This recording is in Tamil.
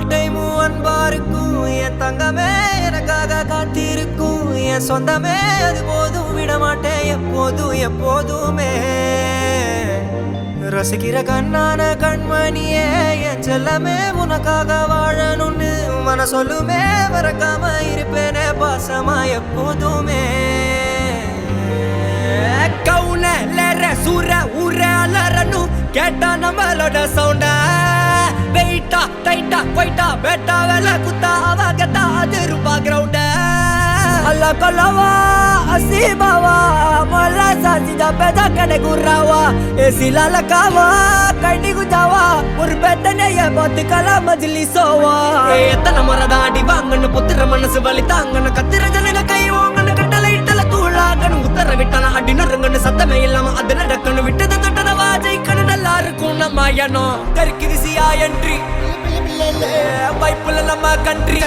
டைமும் அன்பா இருக்கும் என் தங்கமே எனக்காக காத்திருக்கும் என் சொந்தமே அது போதும் விட மாட்டேன் எப்போதும் எப்போதுமே ரசிக்கிற கண்ணான கண்மணியே என் செல்லமே உனக்காக வாழணும்னு மன சொல்லுமே மறக்காம இருப்பேனே பாசமா எப்போதுமே கவுனல சூர ஊர அலறணும் கேட்டா நம்மளோட சவுண்ட வெயிட்டா டைட்டா கொயிட்டா பேட்டா வேலை குத்தா அவ கெட்டா அது ரூபா கிரவுண்ட அல்ல கொல்லவா அசீபாவா மொல்ல சாசிதா பேதா கடை குர்ராவா ஏசிலால காவா கண்டி குஜாவா ஒரு பெத்தனைய பார்த்து கலா மஜ்லி சோவா எத்தனை முறை தாண்டி வாங்கன்னு புத்திர மனசு வலி தாங்கன்னு கத்திர ஜனங்க கை வாங்கன்னு கட்டளை இட்டல தூளாகணும் உத்தர விட்டான அடி நறுங்கன்னு சத்தமே இல்லாம அது நடக்கணும் விட்டதை தொட்டன வாஜைக்கணும் நல்லா இருக்கும் நம்ம எண்ணம் கருக்கு ரிசியா என்றி பைப்புல நம்ம கண்ட்ரி